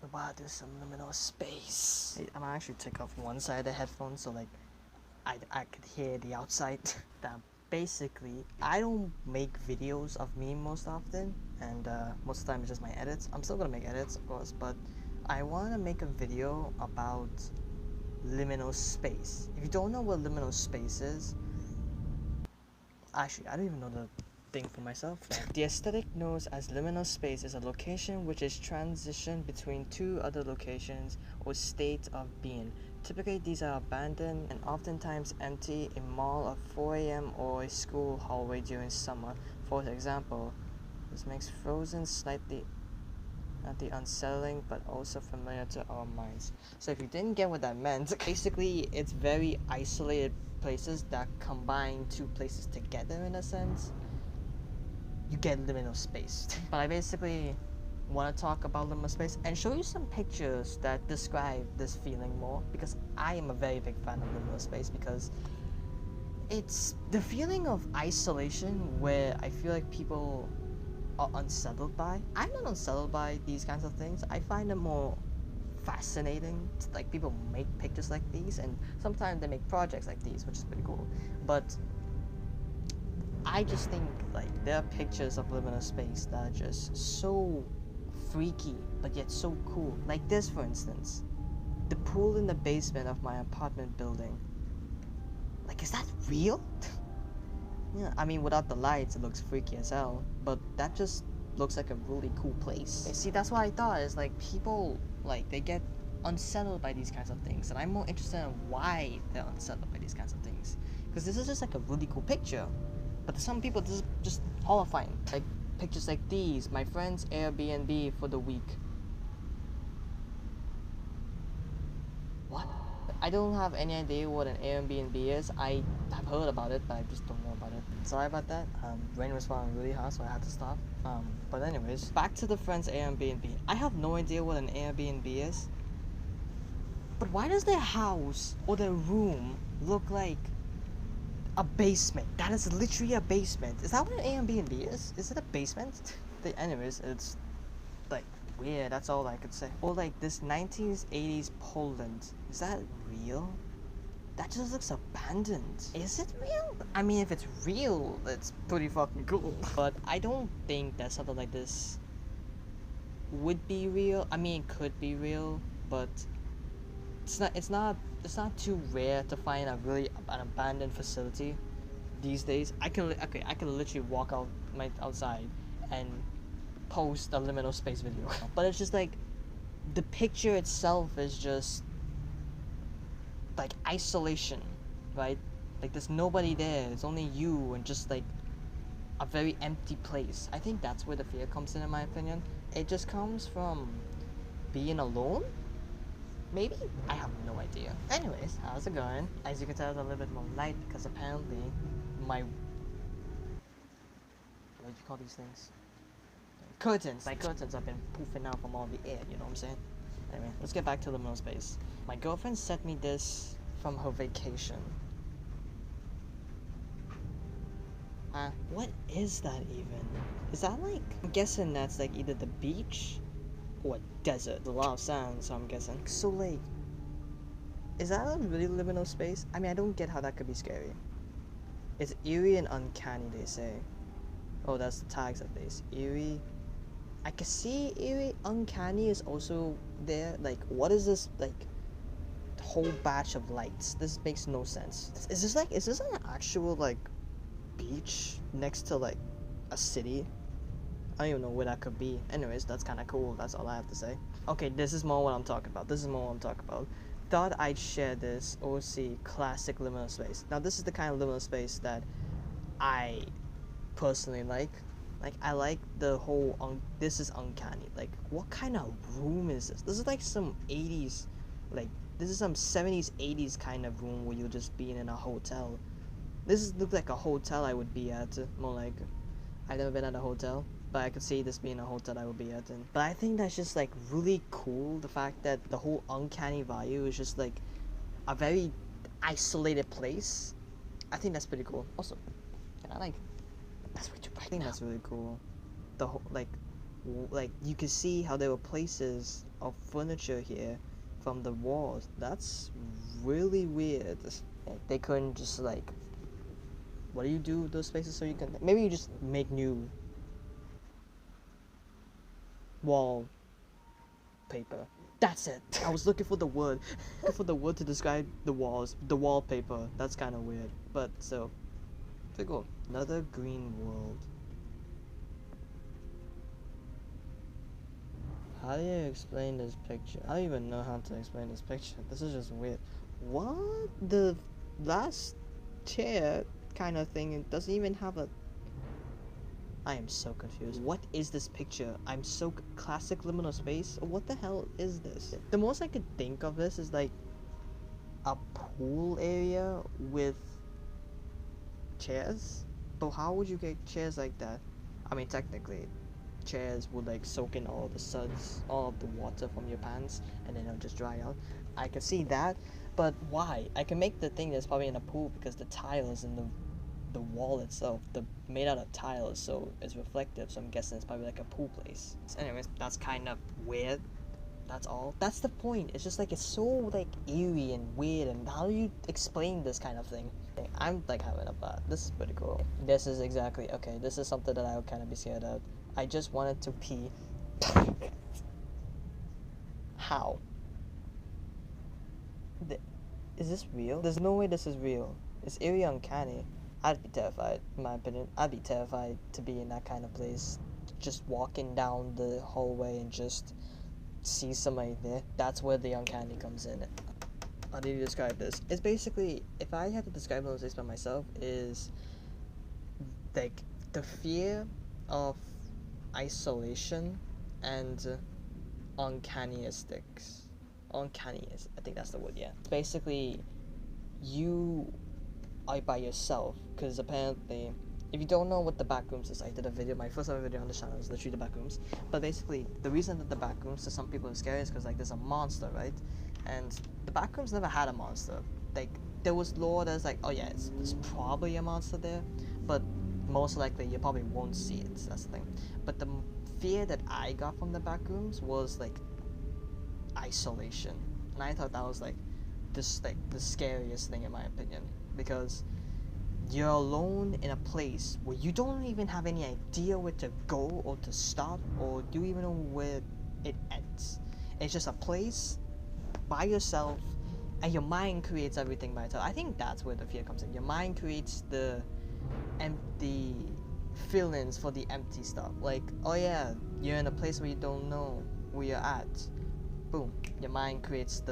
about this some liminal space. I'm gonna actually take off one side of the headphones so like I could hear the outside. That basically, I don't make videos of me most often, and most of the time it's just my edits. I'm still gonna make edits, of course, but I want to make a video about liminal space. If you don't know what liminal space is, actually, I don't even know the thing for myself. The aesthetic known as liminal space is a location which is transition between two other locations or state of being. Typically, these are abandoned and oftentimes empty, a mall at 4 a.m. or a school hallway during summer. For example, this makes Frozen slightly not the unsettling but also familiar to our minds. So if you didn't get what that meant, basically it's very isolated places that combine two places together in a sense. You get liminal space. But I basically want to talk about liminal space and show you some pictures that describe this feeling more, because I am a very big fan of liminal space, because it's the feeling of isolation where I feel like people are unsettled by. I'm not unsettled by these kinds of things. I find them more fascinating. Like, people make pictures like these, and sometimes they make projects like these, which is pretty cool. But I just think like there are pictures of liminal space that are just so freaky, but yet so cool. Like this, for instance, the pool in the basement of my apartment building. Like, is that real? Yeah, I mean, without the lights, it looks freaky as hell, but that just looks like a really cool place. See, that's what I thought, is like people, like, they get unsettled by these kinds of things, and I'm more interested in why they're unsettled by these kinds of things. Because this is just like a really cool picture, but to some people, this is just horrifying. Like, pictures like these, my friend's Airbnb for the week. What? I don't have any idea what an Airbnb is. I have heard about it, but I just don't know about it. Sorry about that. Rain was falling really hard, so I had to stop. But anyways, back to the friend's Airbnb. I have no idea what an Airbnb is. But why does their house or their room look like a basement? That is literally a basement. Is that what an Airbnb is? Is it a basement? Anyways, it's like weird, that's all I could say. Or like this 1980s Poland. Is that real? That just looks abandoned. Is it real? I mean, if it's real, it's pretty fucking cool. But I don't think that something like this would be real. I mean, it could be real, but it's not too rare to find an abandoned facility these days. I can literally walk outside and post a liminal space video. But it's just like the picture itself is just like isolation, right? Like there's nobody there, it's only you and just like a very empty place. I think that's where the fear comes in my opinion. It just comes from being alone? Maybe? I have no idea. Anyways, how's it going? As you can tell, it's a little bit more light because apparently my... what do you call these things? Curtains. My curtains have been poofing out from all the air, you know what I'm saying? Anyway, let's get back to the liminal space. My girlfriend sent me this from her vacation. What is that even? Is that like... I'm guessing that's like either the beach or desert. There's a lot of sand, so I'm guessing. So like, is that a really liminal space? I mean, I don't get how that could be scary. It's eerie and uncanny, they say. Oh, that's the tags of this. Eerie. I can see eerie. Uncanny is also there. Like, what is this, like, whole batch of lights? This makes no sense. Is this an actual, like, beach next to, like, a city? I don't even know where that could be. Anyways, that's kind of cool. That's all I have to say. Okay, this is more what I'm talking about. Thought I'd share this OC classic liminal space. Now, this is the kind of liminal space that I personally like. Like, I like the whole, this is uncanny. Like, what kind of room is this? This is like some 80s, like, this is some 70s, 80s kind of room where you'll just be in a hotel. Looks like a hotel I would be at, more like, I've never been at a hotel, but I could see this being a hotel I would be at. But I think that's just, like, really cool, the fact that the whole uncanny value is just, like, a very isolated place. I think that's pretty cool. Also, can I, like... That's way too bright. I think that's really cool. The whole, like, like you can see how there were places of furniture here from the walls. That's really weird. They couldn't just like, what do you do with those spaces so you can, maybe you just make new wall paper. That's it. I was looking for the word to describe the walls, the wallpaper. That's kind of weird, but so pretty cool. Another green world. How do you explain this picture? I don't even know how to explain this picture. This is just weird. What? The last chair kind of thing, it doesn't even have a... I am so confused. What is this picture? I'm so classic liminal space. What the hell is this? The most I could think of this is like a pool area with chairs. But how would you get chairs like that? I mean, technically, chairs would like soak in all the suds, all of the water from your pants, and then it'll just dry out. I can see that, but why? I can make the thing that's probably in a pool because the tiles in the wall itself, made out of tiles, so it's reflective, so I'm guessing it's probably like a pool place. So anyways, that's kind of weird. That's all. That's the point. It's just like, it's so like eerie and weird, and how do you explain this kind of thing? I'm like having a blast. This is pretty cool. This is exactly, okay, this is something that I would kind of be scared of. I just wanted to pee. How? Is this real? There's no way this is real. It's eerie uncanny. I'd be terrified, in my opinion. I'd be terrified to be in that kind of place. Just walking down the hallway and just see somebody there. That's where the uncanny comes in. How do you describe this? It's basically, if I had to describe it by myself, is like the fear of isolation and uncannyistic. Uncannyist, I think that's the word, yeah. Basically, you are by yourself, because apparently, if you don't know what the back rooms is, I did a video, my first ever video on the channel is literally the back rooms. But basically, the reason that the back rooms to some people are scary is because like there's a monster, right? And the back rooms never had a monster. Like, there was lore that's like, oh yeah, there's probably a monster there, but most likely you probably won't see it. That's the thing. But the fear that I got from the back rooms was like isolation, and I thought that was like this, like the scariest thing in my opinion, because you're alone in a place where you don't even have any idea where to go or to stop, or do you even know where it ends. It's just a place by yourself, and your mind creates everything by itself. I think that's where the fear comes in. Your mind creates the empty feelings for the empty stuff. Like, oh yeah, you're in a place where you don't know where you're at. Boom, your mind creates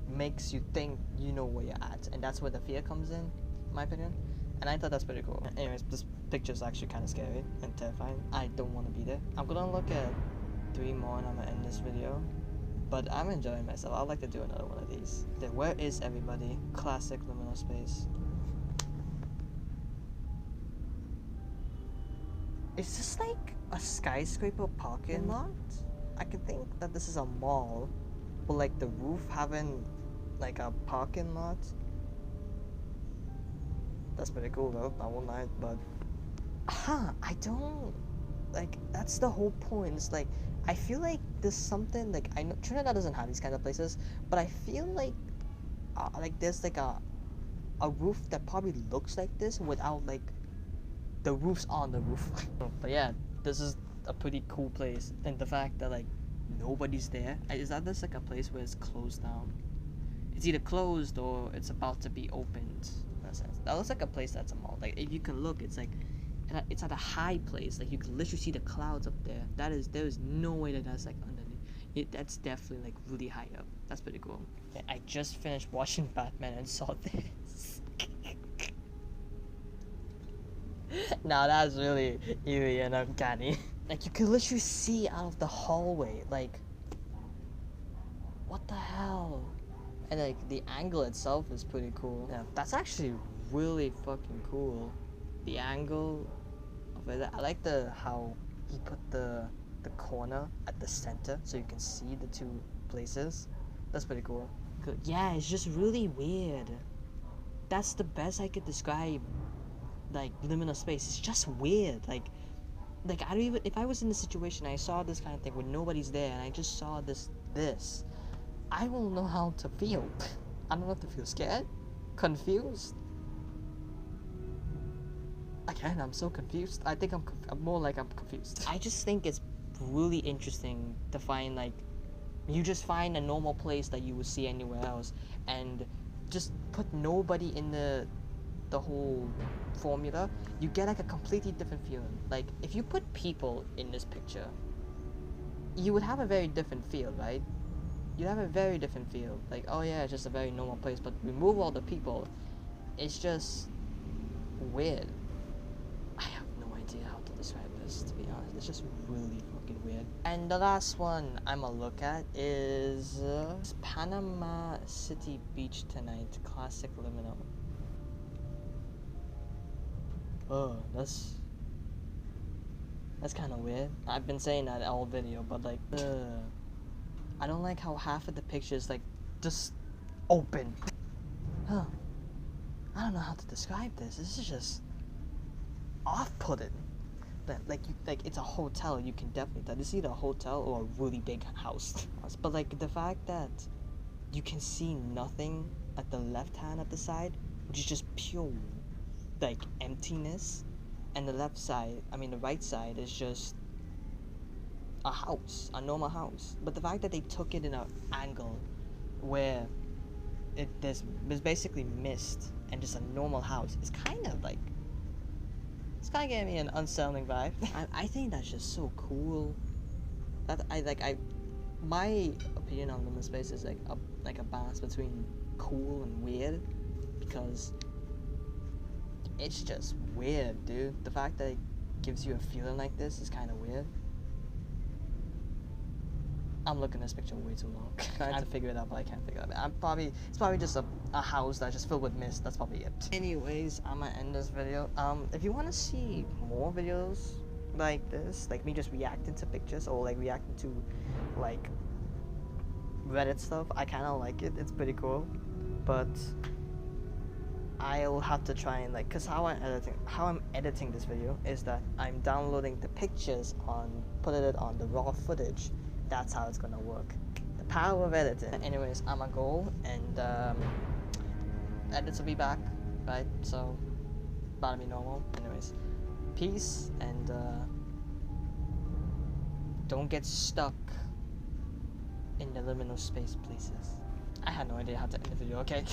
makes you think you know where you're at, and that's where the fear comes in my opinion. And I thought that's pretty cool. Anyways, this picture's actually kind of scary and terrifying. I don't want to be there. I'm gonna look at 3 more and I'm gonna end this video, but I'm enjoying myself. I'd like to do another one of these. Then where is everybody? Classic liminal space. Is this like a skyscraper parking lot? I can think that this is a mall, but like the roof having like a parking lot. That's pretty cool though, I won't lie, but I don't, like, that's the whole point. It's like, I feel like there's something, like, I know Trinidad doesn't have these kind of places, but I feel like there's like a roof that probably looks like this without like the roof's on the roof. But yeah, this is a pretty cool place, and the fact that like nobody's there, is that this like a place where it's closed down? It's either closed or it's about to be opened. Sense. That looks like a place that's a mall. Like, if you can look, it's like it's at a high place. Like, you can literally see the clouds up there. There is no way that that's like underneath. That's definitely like really high up. That's pretty cool. Okay, I just finished watching Batman and saw this. Now that's really eerie and uncanny. Like, you can literally see out of the hallway. Like, what the hell? And like the angle itself is pretty cool. Yeah, that's actually really fucking cool. The angle of it. I like how he put the corner at the center so you can see the 2 places. That's pretty cool. Good. Yeah, it's just really weird. That's the best I could describe like liminal space. It's just weird. Like, like, I don't even, if I was in the situation, I saw this kind of thing when nobody's there, and I just saw this, I will know how to feel. I don't know if to feel scared, confused. Again, I'm so confused. I think I'm more like I'm confused. I just think it's really interesting to find, like, you just find a normal place that you would see anywhere else, and just put nobody in the whole formula, you get like a completely different feeling. Like, if you put people in this picture, you would have a very different feel, right? You'd have a very different feel. Like, oh yeah, it's just a very normal place, but remove all the people, it's just weird. I have no idea how to describe this, to be honest. It's just really fucking weird. And the last one I'm gonna look at is Panama City Beach Tonight, classic Liminal. Oh, that's kind of weird. I've been saying that all video, but like, I don't like how half of the picture is like just open. Huh. I don't know how to describe this. This is just off-putting. Like it's a hotel. You can definitely tell. It's either a hotel or a really big house. But like the fact that you can see nothing at the left hand at the side, which is just pure like emptiness, and the left side, I mean the right side, is just a house, a normal house. But the fact that they took it in an angle where there's basically mist and just a normal house, it's kind of like, it's kind of giving me an unsettling vibe. I think that's just so cool. That my opinion on Liminal Space is like a balance between cool and weird, because it's just weird, dude. The fact that it gives you a feeling like this is kind of weird. I'm looking at this picture way too long. Trying to figure it out, but I can't figure it out. It's probably just a house that's just filled with mist. That's probably it. Anyways, I'm gonna end this video. If you want to see more videos like this, like me just reacting to pictures or like reacting to like Reddit stuff, I kind of like it. It's pretty cool, but I'll have to try and like, cause how I'm editing this video is that I'm downloading the pictures putting it on the raw footage. That's how it's gonna work. The power of editing. Anyways, I'm a go, and edits will be back, right? So, about to be normal. Anyways, peace, and don't get stuck in the liminal space places. I had no idea how to end the video, okay?